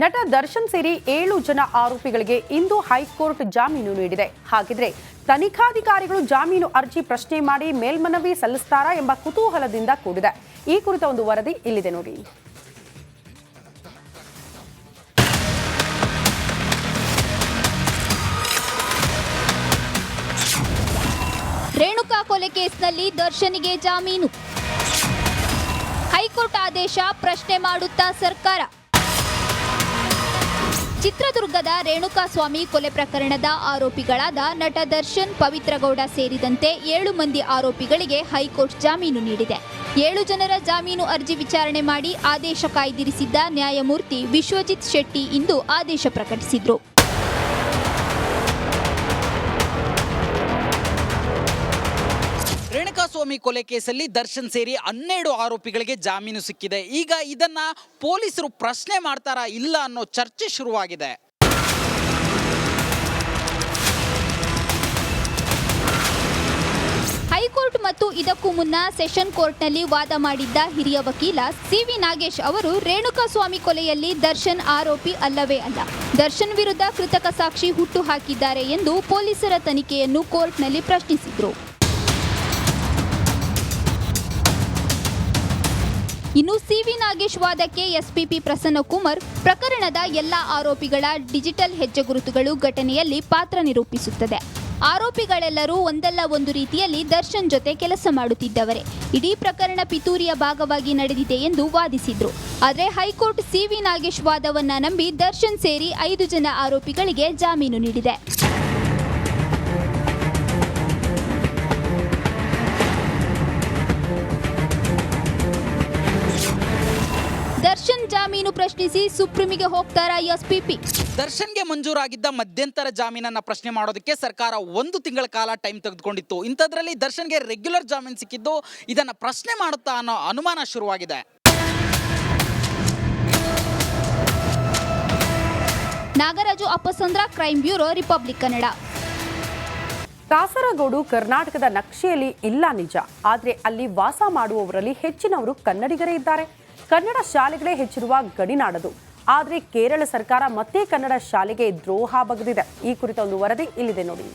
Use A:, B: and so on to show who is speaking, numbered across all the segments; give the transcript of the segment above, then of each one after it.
A: ನಟ ದರ್ಶನ್ ಸೇರಿ 7 ಜನ ಆರೋಪಿಗಳಿಗೆ ಇಂದು ಹೈಕೋರ್ಟ್ ಜಾಮೀನು ನೀಡಿದೆ. ಹಾಗಿದ್ರೆ ತನಿಖಾಧಿಕಾರಿಗಳು ಜಾಮೀನು ಅರ್ಜಿ ಪ್ರಶ್ನೆ ಮಾಡಿ ಮೇಲ್ಮನವಿ ಸಲ್ಲಿಸುತ್ತಾರಾ ಎಂಬ ಕುತೂಹಲದಿಂದ ಕೂಡಿದೆ. ಈ ಕುರಿತ ಒಂದು ವರದಿ ಇಲ್ಲಿದೆ ನೋಡಿ.
B: ರೇಣುಕಾ ಕೊಲೆ ಕೇಸ್ನಲ್ಲಿ ದರ್ಶನ್ಗೆ ಜಾಮೀನು. ಹೈಕೋರ್ಟ್ ಆದೇಶ ಪ್ರಶ್ನೆ ಮಾಡುತ್ತಾ ಸರ್ಕಾರ. ಚಿತ್ರದುರ್ಗದ ರೇಣುಕಾಸ್ವಾಮಿ ಕೊಲೆ ಪ್ರಕರಣದ ಆರೋಪಿಗಳಾದ ನಟ ದರ್ಶನ್, ಪವಿತ್ರಗೌಡ ಸೇರಿದಂತೆ 7 ಮಂದಿ ಆರೋಪಿಗಳಿಗೆ ಹೈಕೋರ್ಟ್ ಜಾಮೀನು ನೀಡಿದೆ. 7 ಜನರ ಜಾಮೀನು ಅರ್ಜಿ ವಿಚಾರಣೆ ಮಾಡಿ ಆದೇಶ ಕಾಯ್ದಿರಿಸಿದ್ದ ನ್ಯಾಯಮೂರ್ತಿ ವಿಶ್ವಜಿತ್ ಶೆಟ್ಟಿ ಇಂದು ಆದೇಶ ಪ್ರಕಟಿಸಿದರು.
C: ರೇಣುಕಾಸ್ವಾಮಿ ಕೊಲೆ ಕೇಸಲ್ಲಿ ದರ್ಶನ್ ಸೇರಿ 12 ಆರೋಪಿಗಳಿಗೆ ಜಾಮೀನು ಸಿಕ್ಕಿದೆ. ಈಗ ಇದನ್ನ ಪೊಲೀಸರು ಪ್ರಶ್ನೆ ಮಾಡ್ತಾರಾ ಇಲ್ಲ ಅನ್ನೋ ಚರ್ಚೆ ಶುರುವಾಗಿದೆ.
B: ಹೈಕೋರ್ಟ್ ಮತ್ತು ಇದಕ್ಕೂ ಮುನ್ನ ಸೆಷನ್ ಕೋರ್ಟ್ನಲ್ಲಿ ವಾದ ಮಾಡಿದ್ದ ಹಿರಿಯ ವಕೀಲ ಸಿ.ವಿ. ನಾಗೇಶ್ ಅವರು ರೇಣುಕಾಸ್ವಾಮಿ ಕೊಲೆಯಲ್ಲಿ ದರ್ಶನ್ ಆರೋಪಿ ಅಲ್ಲವೇ ಅಲ್ಲ, ದರ್ಶನ್ ವಿರುದ್ಧ ಕೃತಕ ಸಾಕ್ಷಿ ಹುಟ್ಟು ಹಾಕಿದ್ದಾರೆ ಎಂದು ಪೊಲೀಸರ ತನಿಖೆಯನ್ನು ಕೋರ್ಟ್ನಲ್ಲಿ ಪ್ರಶ್ನಿಸಿದರು. ಇನ್ನು ಸಿ.ವಿ. ನಾಗೇಶ್ ವಾದಕ್ಕೆ ಎಸ್ಪಿಪಿ ಪ್ರಸನ್ನಕುಮಾರ್, ಪ್ರಕರಣದ ಎಲ್ಲ ಆರೋಪಿಗಳ ಡಿಜಿಟಲ್ ಹೆಜ್ಜೆಗುರುತುಗಳು ಘಟನೆಯಲ್ಲಿ ಪಾತ್ರ ನಿರೂಪಿಸುತ್ತದೆ. ಆರೋಪಿಗಳೆಲ್ಲರೂ ಒಂದಲ್ಲ ಒಂದು ರೀತಿಯಲ್ಲಿ ದರ್ಶನ್ ಜೊತೆ ಕೆಲಸ ಮಾಡುತ್ತಿದ್ದವರೇ. ಇಡೀ ಪ್ರಕರಣ ಪಿತೂರಿಯ ಭಾಗವಾಗಿ ನಡೆದಿದೆ ಎಂದು ವಾದಿಸಿದ್ರು. ಆದರೆ ಹೈಕೋರ್ಟ್ ಸಿ.ವಿ. ನಾಗೇಶ್ ವಾದವನ್ನ ನಂಬಿ ದರ್ಶನ್ ಸೇರಿ 5 ಜನ ಆರೋಪಿಗಳಿಗೆ ಜಾಮೀನು ನೀಡಿದೆ. ದರ್ಶನ್ ಜಾಮೀನು ಪ್ರಶ್ನಿಸಿ ಸುಪ್ರೀಂಗೆ ಹೋಗ್ತಾರಾ ಎಸ್ಪಿಪಿ?
C: ದರ್ಶನ್ಗೆ ಮಂಜೂರಾಗಿದ್ದ ಮಧ್ಯಂತರ ಜಾಮೀನನ್ನ ಪ್ರಶ್ನೆ ಮಾಡೋದಕ್ಕೆ ಸರ್ಕಾರ 1 ತಿಂಗಳ ಕಾಲ ಟೈಮ್ ತೆಗೆದುಕೊಂಡಿತ್ತು. ಇಂಥದ್ರಲ್ಲಿ ದರ್ಶನ್ಗೆ ರೆಗ್ಯುಲರ್ ಜಾಮೀನು ಸಿಕ್ಕಿದ್ದು ಇದನ್ನ ಪ್ರಶ್ನೆ ಮಾಡುತ್ತಾ ಅನ್ನೋ ಅನುಮಾನ ಶುರುವಾಗಿದೆ.
B: Nagaraju Appasandra, crime bureau, republic Kannada.
A: Kasaragod ಕರ್ನಾಟಕದ ನಕ್ಷೆಯಲ್ಲಿ ಇಲ್ಲ ನಿಜ, ಆದರೆ ಅಲ್ಲಿ ವಾಸ ಮಾಡುವವರಲ್ಲಿ ಹೆಚ್ಚಿನವರು ಕನ್ನಡಿಗರೇ ಇದ್ದಾರೆ. ಕನ್ನಡ ಶಾಲೆಗಳೇ ಹೆಚ್ಚಿರುವ ಗಡಿನಾಡದು. ಆದರೆ ಕೇರಳ ಸರ್ಕಾರ ಮತ್ತೆ ಕನ್ನಡ ಶಾಲೆಗೆ ದ್ರೋಹ ಬಗೆದಿದೆ. ಈ ಕುರಿತ ಒಂದು ವರದಿ ಇಲ್ಲಿದೆ ನೋಡಿ.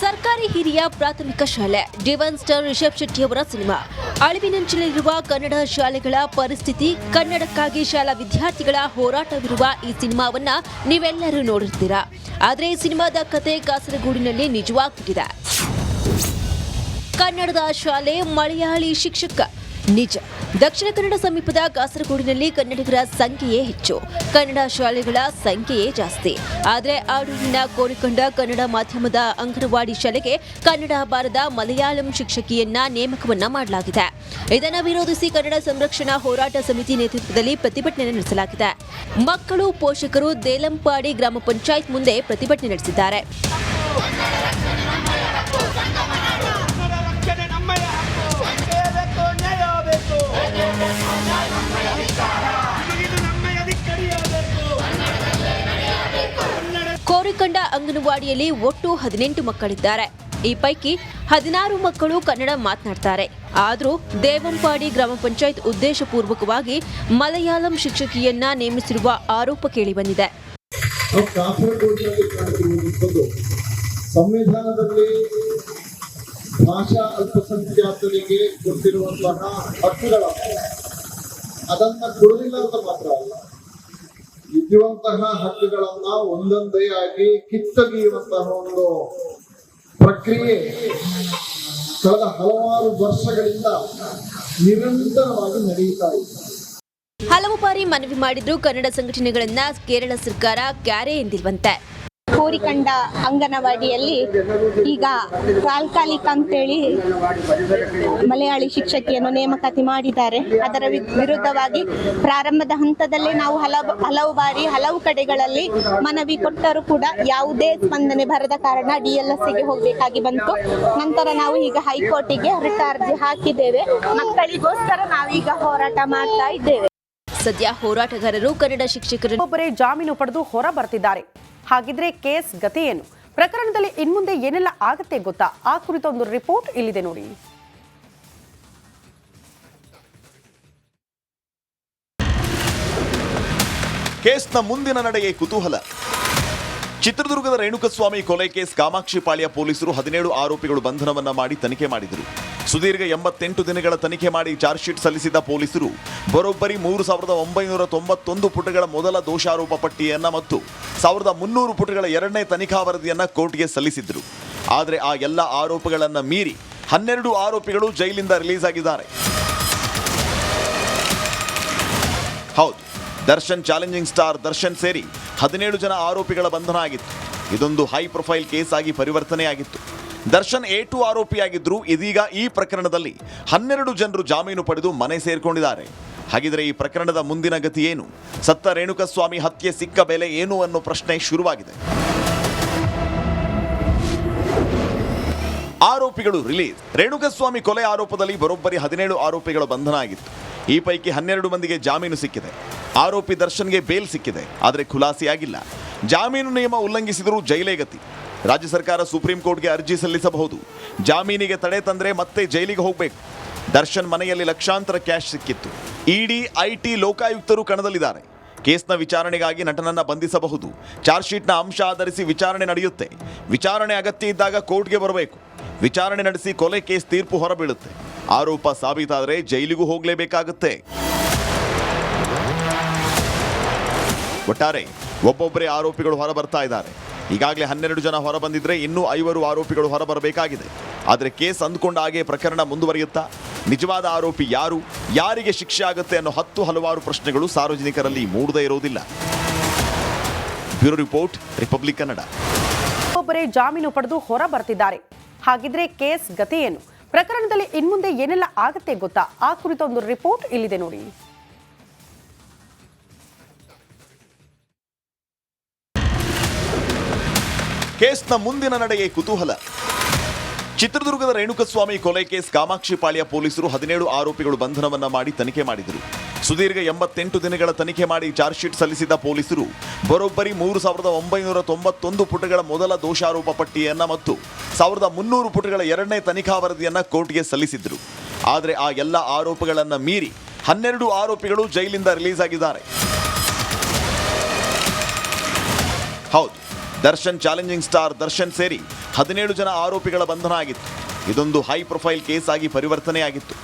D: ಸರ್ಕಾರಿ ಹಿರಿಯ ಪ್ರಾಥಮಿಕ ಶಾಲೆ ಡಿವೈನ್ ಸ್ಟಾರ್ ರಿಷಬ್ ಶೆಟ್ಟಿ ಅವರ ಸಿನಿಮಾ. ಅಳಿವಿನಂಚಿನಲ್ಲಿರುವ ಕನ್ನಡ ಶಾಲೆಗಳ ಪರಿಸ್ಥಿತಿ, ಕನ್ನಡಕ್ಕಾಗಿ ಶಾಲಾ ವಿದ್ಯಾರ್ಥಿಗಳ ಹೋರಾಟವಿರುವ ಈ ಸಿನಿಮಾವನ್ನ ನೀವೆಲ್ಲರೂ ನೋಡಿರ್ತೀರಾ. ಆದರೆ ಈ ಸಿನಿಮಾದ ಕತೆ ಕಾಸರಗೋಡಿನಲ್ಲಿ ನಿಜವಾಗ್ಬಿಟ್ಟಿದೆ. ಕನ್ನಡದ ಶಾಲೆ, ಮಲಯಾಳಿ ಶಿಕ್ಷಕ. ನಿಜ, ದಕ್ಷಿಣ ಕನ್ನಡ ಸಮೀಪದ ಕಾಸರಗೋಡಿನಲ್ಲಿ ಕನ್ನಡಿಗರ ಸಂಖ್ಯೆಯೇ ಹೆಚ್ಚು, ಕನ್ನಡ ಶಾಲೆಗಳ ಸಂಖ್ಯೆಯೇ ಜಾಸ್ತಿ. ಆದರೆ ಆಡೂರಿನ ಕೋರಿಕೊಂಡ ಕನ್ನಡ ಮಾಧ್ಯಮದ ಅಂಗನವಾಡಿ ಶಾಲೆಗೆ ಕನ್ನಡ ಬಾರದ ಮಲಯಾಳಂ ಶಿಕ್ಷಕಿಯನ್ನ ನೇಮಕವನ್ನ ಮಾಡಲಾಗಿದೆ. ಇದನ್ನು ವಿರೋಧಿಸಿ ಕನ್ನಡ ಸಂರಕ್ಷಣಾ ಹೋರಾಟ ಸಮಿತಿ ನೇತೃತ್ವದಲ್ಲಿ ಪ್ರತಿಭಟನೆ ನಡೆಸಲಾಗಿದೆ. ಮಕ್ಕಳು, ಪೋಷಕರು ದೇಲಂಪಾಡಿ ಗ್ರಾಮ ಪಂಚಾಯತ್ ಮುಂದೆ ಪ್ರತಿಭಟನೆ ನಡೆಸಿದ್ದಾರೆ. ಕೋರಿಕೊಂಡ ಅಂಗನವಾಡಿಯಲ್ಲಿ ಒಟ್ಟು 18 ಮಕ್ಕಳಿದ್ದಾರೆ. ಈ ಪೈಕಿ 16 ಮಕ್ಕಳು ಕನ್ನಡ ಮಾತನಾಡ್ತಾರೆ. ಆದರೂ ದೇವಂಪಾಡಿ ಗ್ರಾಮ ಪಂಚಾಯತ್ ಉದ್ದೇಶಪೂರ್ವಕವಾಗಿ ಮಲಯಾಳಂ ಶಿಕ್ಷಕಿಯನ್ನ ನೇಮಿಸಿರುವ ಆರೋಪ ಕೇಳಿಬಂದಿದೆ.
E: ಸಂವಿಧಾನದಲ್ಲಿ ಭಾಷಾ ಅಲ್ಪಸಂಖ್ಯಾತರಿಗೆ ಕೊಟ್ಟಿರುವಂತಹ ಹಕ್ಕುಗಳ ಅದನ್ನ ಕೊಡಲಿಲ್ಲ ಅಂತ ಮಾತ್ರ ಅಲ್ಲ, ಇದ್ದುವಂತಹ ಹಕ್ಕುಗಳನ್ನ ಒಂದೊಂದೇ ಆಗಿ ಕಿತ್ತೊಗೆಯುವಂತಹ ಒಂದು ಪ್ರಕ್ರಿಯೆ ಕಳೆದ ಹಲವಾರು ವರ್ಷಗಳಿಂದ ನಿರಂತರವಾಗಿ ನಡೆಯುತ್ತಾ ಇದೆ.
D: ಹಲವು ಬಾರಿ ಮನವಿ ಮಾಡಿದ್ರು ಕನ್ನಡ ಸಂಘಟನೆಗಳನ್ನ ಕೇರಳ ಸರ್ಕಾರ ಕ್ಯಾರೆ ಎಂದಿರುವಂತೆ.
F: ಕೋರಿಕೊಂಡ ಅಂಗನವಾಡಿಯಲ್ಲಿ ಈಗ ತಾತ್ಕಾಲಿಕ ಅಂತೇಳಿ ಮಲಯಾಳಿ ಶಿಕ್ಷಕಿಯನ್ನು ನೇಮಕಾತಿ ಮಾಡಿದ್ದಾರೆ. ಅದರ ವಿರುದ್ಧವಾಗಿ ಪ್ರಾರಂಭದ ಹಂತದಲ್ಲೇ ನಾವು ಹಲವು ಬಾರಿ ಹಲವು ಕಡೆಗಳಲ್ಲಿ ಮನವಿ ಕೊಟ್ಟರೂ ಕೂಡ ಯಾವುದೇ ಸ್ಪಂದನೆ ಬರದ ಕಾರಣ DLSಗೆ ಹೋಗಬೇಕಾಗಿ ಬಂತು. ನಂತರ ನಾವು ಈಗ ಹೈಕೋರ್ಟಿಗೆ ರಿಟ್ ಅರ್ಜಿ ಹಾಕಿದ್ದೇವೆ. ಮಕ್ಕಳಿಗೋಸ್ಕರ ನಾವೀಗ ಹೋರಾಟ ಮಾಡ್ತಾ ಇದ್ದೇವೆ.
D: ಸದ್ಯ ಹೋರಾಟಗಾರರು ಕನ್ನಡ ಶಿಕ್ಷಕರು
A: ಒಬ್ಬರೇ ಜಾಮೀನು ಪಡೆದು ಹೊರ ಬರ್ತಿದ್ದಾರೆ. ಹಾಗಿದ್ರೆ ಕೇಸ್ ಗತಿ ಏನು? ಪ್ರಕರಣದಲ್ಲಿ ಇನ್ಮುಂದೆ ಏನೆಲ್ಲ ಆಗತ್ತೆ ಗೊತ್ತಾ? ಆ ಕುರಿತ ಒಂದು ರಿಪೋರ್ಟ್ ಇಲ್ಲಿದೆ ನೋಡಿ.
G: ಕೇಸ್ನ ಮುಂದಿನ ನಡೆಗೆ ಕುತೂಹಲ. ಚಿತ್ರದುರ್ಗದ ರೇಣುಕಸ್ವಾಮಿ ಕೊಲೆ ಕೇಸ್ ಕಾಮಾಕ್ಷಿಪಾಳ್ಯ ಪೊಲೀಸರು 17 ಆರೋಪಿಗಳು ಬಂಧನವನ್ನ ಮಾಡಿ ತನಿಖೆ ಮಾಡಿದರು. ಸುದೀರ್ಘ 88 ದಿನಗಳ ತನಿಖೆ ಮಾಡಿ ಚಾರ್ಜ್ ಶೀಟ್ ಸಲ್ಲಿಸಿದ ಪೊಲೀಸರು ಬರೋಬ್ಬರಿ 3991 ಪುಟಗಳ ಮೊದಲ ದೋಷಾರೋಪ ಪಟ್ಟಿಯನ್ನ ಮತ್ತು 1300 ಪುಟಗಳ ಎರಡನೇ ತನಿಖಾ ವರದಿಯನ್ನ ಕೋರ್ಟ್ಗೆ ಸಲ್ಲಿಸಿದ್ರು. ಆದರೆ ಆ ಎಲ್ಲ ಆರೋಪಗಳನ್ನ ಮೀರಿ 12 ಆರೋಪಿಗಳು ಜೈಲಿಂದ ರಿಲೀಸ್ ಆಗಿದ್ದಾರೆ. ಹೌದು, ದರ್ಶನ್ ಚಾಲೆಂಜಿಂಗ್ ಸ್ಟಾರ್ ದರ್ಶನ್ ಸೇರಿ 17 ಜನ ಆರೋಪಿಗಳ ಬಂಧನ ಆಗಿತ್ತು. ಇದೊಂದು ಹೈ ಪ್ರೊಫೈಲ್ ಕೇಸ್ ಆಗಿ ಪರಿವರ್ತನೆಯಾಗಿತ್ತು. ದರ್ಶನ್ A2 ಆರೋಪಿಯಾಗಿದ್ರು. ಇದೀಗ ಈ ಪ್ರಕರಣದಲ್ಲಿ 12 ಜನರು ಜಾಮೀನು ಪಡೆದು ಮನೆ ಸೇರ್ಕೊಂಡಿದ್ದಾರೆ. ಹಾಗಿದ್ರೆ ಈ ಪ್ರಕರಣದ ಮುಂದಿನ ಗತಿ ಏನು? ಸತ್ತ ರೇಣುಕಸ್ವಾಮಿ ಹತ್ಯೆ ಸಿಕ್ಕ ಬೆಲೆ ಏನು ಅನ್ನೋ ಪ್ರಶ್ನೆ ಶುರುವಾಗಿದೆ. ಆರೋಪಿಗಳು ರಿಲೀಸ್. ರೇಣುಕಸ್ವಾಮಿ ಕೊಲೆ ಆರೋಪದಲ್ಲಿ ಬರೋಬ್ಬರಿ 17 ಆರೋಪಿಗಳ ಬಂಧನ ಆಗಿತ್ತು. ಈ ಪೈಕಿ 12 ಮಂದಿಗೆ ಜಾಮೀನು ಸಿಕ್ಕಿದೆ. ಆರೋಪಿ ದರ್ಶನ್ಗೆ ಬೇಲ್ ಸಿಕ್ಕಿದೆ, ಆದರೆ ಖುಲಾಸೆಯಾಗಿಲ್ಲ. ಜಾಮೀನು ನಿಯಮ ಉಲ್ಲಂಘಿಸಿದರೂ ಜೈಲೇ ಗತಿ. ರಾಜ್ಯ ಸರ್ಕಾರ ಸುಪ್ರೀಂ ಕೋರ್ಟ್ಗೆ ಅರ್ಜಿ ಸಲ್ಲಿಸಬಹುದು. ಜಾಮೀನಿಗೆ ತಡೆ ತಂದ್ರೆ ಮತ್ತೆ ಜೈಲಿಗೆ ಹೋಗಬೇಕು. ದರ್ಶನ್ ಮನೆಯಲ್ಲಿ ಲಕ್ಷಾಂತರ ಕ್ಯಾಶ್ ಸಿಕ್ಕಿತ್ತು. ಇಡಿ, ಐಟಿ, ಲೋಕಾಯುಕ್ತರು ಕಣದಲ್ಲಿದ್ದಾರೆ. ಕೇಸ್ನ ವಿಚಾರಣೆಗಾಗಿ ನಟನನ್ನ ಬಂಧಿಸಬಹುದು. ಚಾರ್ಜ್ ಶೀಟ್ನ ಅಂಶ ಆಧರಿಸಿ ವಿಚಾರಣೆ ನಡೆಯುತ್ತೆ. ವಿಚಾರಣೆ ಅಗತ್ಯ ಇದ್ದಾಗ ಕೋರ್ಟ್ಗೆ ಬರಬೇಕು. ವಿಚಾರಣೆ ನಡೆಸಿ ಕೊಲೆ ಕೇಸ್ ತೀರ್ಪು ಹೊರಬೀಳುತ್ತೆ. ಆರೋಪ ಸಾಬೀತಾದರೆ ಜೈಲಿಗೂ ಹೋಗಲೇಬೇಕಾಗುತ್ತೆ. ಒಟ್ಟಾರೆ ಒಬ್ಬೊಬ್ಬರೇ ಆರೋಪಿಗಳು ಹೊರ ಬರ್ತಾ ಇದ್ದಾರೆ. ಈಗಾಗಲೇ 12 ಜನ ಹೊರ ಬಂದಿದ್ರೆ ಇನ್ನೂ 5 ಆರೋಪಿಗಳು ಹೊರ ಬರಬೇಕಾಗಿದೆ. ಆದರೆ ಕೇಸ್ ಅಂದ್ಕೊಂಡ ಹಾಗೆ ಪ್ರಕರಣ ಮುಂದುವರಿಯುತ್ತಾ? ನಿಜವಾದ ಆರೋಪಿ ಯಾರು? ಯಾರಿಗೆ ಶಿಕ್ಷೆ ಆಗುತ್ತೆ ಅನ್ನೋ ಹಲವಾರು ಪ್ರಶ್ನೆಗಳು ಸಾರ್ವಜನಿಕರಲ್ಲಿ ಮೂಡದೇ ಇರೋದಿಲ್ಲ. Bureau report, republic Kannada.
A: ಒಬ್ಬರೇ ಜಾಮೀನು ಪಡೆದು ಹೊರ ಬರ್ತಿದ್ದಾರೆ. ಹಾಗಿದ್ರೆ ಕೇಸ್ ಗತಿ ಏನು? ಪ್ರಕರಣದಲ್ಲಿ ಇನ್ಮುಂದೆ ಏನೆಲ್ಲ ಆಗತ್ತೆ ಗೊತ್ತಾ? ಆ ಕುರಿತ ಒಂದು ರಿಪೋರ್ಟ್ ಇಲ್ಲಿದೆ ನೋಡಿ.
G: ಕೇಸ್ನ ಮುಂದಿನ ನಡೆಗೆ ಕುತೂಹಲ. ಚಿತ್ರದುರ್ಗದ ರೇಣುಕಸ್ವಾಮಿ ಕೊಲೆ ಕೇಸ್ ಕಾಮಾಕ್ಷಿಪಾಳ್ಯ ಪೊಲೀಸರು 17 ಆರೋಪಿಗಳು ಬಂಧನವನ್ನ ಮಾಡಿ ತನಿಖೆ ಮಾಡಿದರು. ಸುದೀರ್ಘ 88 ದಿನಗಳ ತನಿಖೆ ಮಾಡಿ ಚಾರ್ಜ್ ಶೀಟ್ ಸಲ್ಲಿಸಿದ ಪೊಲೀಸರು ಬರೋಬ್ಬರಿ 3991 ಪುಟಗಳ ಮೊದಲ ದೋಷಾರೋಪ ಪಟ್ಟಿಯನ್ನ ಮತ್ತು 1300 ಪುಟಗಳ ಎರಡನೇ ತನಿಖಾ ವರದಿಯನ್ನ ಕೋರ್ಟ್ಗೆ ಸಲ್ಲಿಸಿದ್ರು. ಆದರೆ ಆ ಎಲ್ಲ ಆರೋಪಗಳನ್ನ ಮೀರಿ 12 ಆರೋಪಿಗಳು ಜೈಲಿಂದ ರಿಲೀಸ್ ಆಗಿದ್ದಾರೆ. ಹೌದು, ದರ್ಶನ್ ಚಾಲೆಂಜಿಂಗ್ ಸ್ಟಾರ್ ದರ್ಶನ್ ಸೇರಿ 17 ಜನ ಆರೋಪಿಗಳ ಬಂಧನ ಆಗಿತ್ತು. ಇದೊಂದು ಹೈ ಪ್ರೊಫೈಲ್ ಕೇಸ್ ಆಗಿ ಪರಿವರ್ತನೆಯಾಗಿತ್ತು.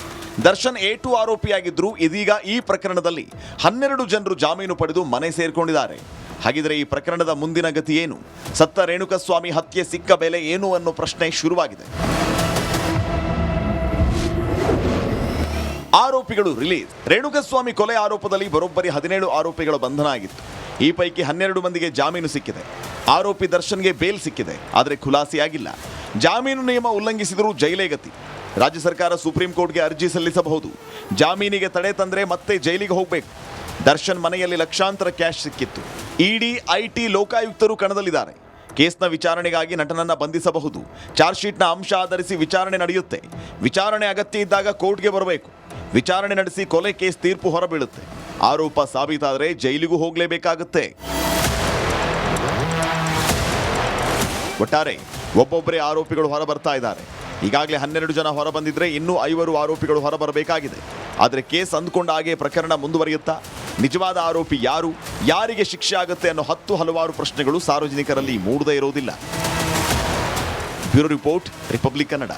G: ದರ್ಶನ್ A2 ಆರೋಪಿಯಾಗಿದ್ರು. ಇದೀಗ ಈ ಪ್ರಕರಣದಲ್ಲಿ 12 ಜನರು ಜಾಮೀನು ಪಡೆದು ಮನೆ ಸೇರ್ಕೊಂಡಿದ್ದಾರೆ. ಹಾಗಿದ್ರೆ ಈ ಪ್ರಕರಣದ ಮುಂದಿನ ಗತಿ ಏನು? ಸತ್ತ ರೇಣುಕಸ್ವಾಮಿ ಹತ್ಯೆ ಸಿಕ್ಕ ಬೆಲೆ ಏನು ಅನ್ನೋ ಪ್ರಶ್ನೆ ಶುರುವಾಗಿದೆ. ಆರೋಪಿಗಳು ರಿಲೀಸ್. ರೇಣುಕಸ್ವಾಮಿ ಕೊಲೆ ಆರೋಪದಲ್ಲಿ ಬರೋಬ್ಬರಿ 17 ಆರೋಪಿಗಳ ಬಂಧನ ಆಗಿತ್ತು. ಈ ಪೈಕಿ 12 ಮಂದಿಗೆ ಜಾಮೀನು ಸಿಕ್ಕಿದೆ. ಆರೋಪಿ ದರ್ಶನ್ಗೆ ಬೇಲ್ ಸಿಕ್ಕಿದೆ, ಆದರೆ ಖುಲಾಸೆಯಾಗಿಲ್ಲ. ಜಾಮೀನು ನಿಯಮ ಉಲ್ಲಂಘಿಸಿದರೂ ಜೈಲೇ ಗತಿ. ರಾಜ್ಯ ಸರ್ಕಾರ ಸುಪ್ರೀಂ ಕೋರ್ಟ್ಗೆ ಅರ್ಜಿ ಸಲ್ಲಿಸಬಹುದು. ಜಾಮೀನಿಗೆ ತಡೆ ತಂದ್ರೆ ಮತ್ತೆ ಜೈಲಿಗೆ ಹೋಗಬೇಕು. ದರ್ಶನ್ ಮನೆಯಲ್ಲಿ ಲಕ್ಷಾಂತರ ಕ್ಯಾಶ್ ಸಿಕ್ಕಿತ್ತು. ಇಡಿ, ಐಟಿ, ಲೋಕಾಯುಕ್ತರು ಕಣದಲ್ಲಿದ್ದಾರೆ. ಕೇಸ್ನ ವಿಚಾರಣೆಗಾಗಿ ನಟನನ್ನ ಬಂಧಿಸಬಹುದು. ಚಾರ್ಜ್ ಶೀಟ್ನ ಅಂಶ ಆಧರಿಸಿ ವಿಚಾರಣೆ ನಡೆಯುತ್ತೆ. ವಿಚಾರಣೆ ಅಗತ್ಯ ಇದ್ದಾಗ ಕೋರ್ಟ್ಗೆ ಬರಬೇಕು. ವಿಚಾರಣೆ ನಡೆಸಿ ಕೊಲೆ ಕೇಸ್ ತೀರ್ಪು ಹೊರಬೀಳುತ್ತೆ. ಆರೋಪ ಸಾಬೀತಾದರೆ ಜೈಲಿಗೂ ಹೋಗಲೇಬೇಕಾಗುತ್ತೆ. ಒಟ್ಟಾರೆ ಒಬ್ಬೊಬ್ಬರೇ ಆರೋಪಿಗಳು ಹೊರ ಬರ್ತಾ ಇದ್ದಾರೆ. ಈಗಾಗಲೇ 12 ಜನ ಹೊರ ಬಂದಿದ್ರೆ ಇನ್ನೂ 5 ಆರೋಪಿಗಳು ಹೊರ ಬರಬೇಕಾಗಿದೆ. ಆದರೆ ಕೇಸ್ ಅಂದ್ಕೊಂಡ ಹಾಗೆ ಪ್ರಕರಣ ಮುಂದುವರಿಯುತ್ತಾ? ನಿಜವಾದ ಆರೋಪಿ ಯಾರು? ಯಾರಿಗೆ ಶಿಕ್ಷೆ ಆಗುತ್ತೆ ಅನ್ನೋ ಹಲವಾರು ಪ್ರಶ್ನೆಗಳು ಸಾರ್ವಜನಿಕರಲ್ಲಿ ಮೂಡದೇ ಇರೋದಿಲ್ಲ. Bureau report, republic Kannada.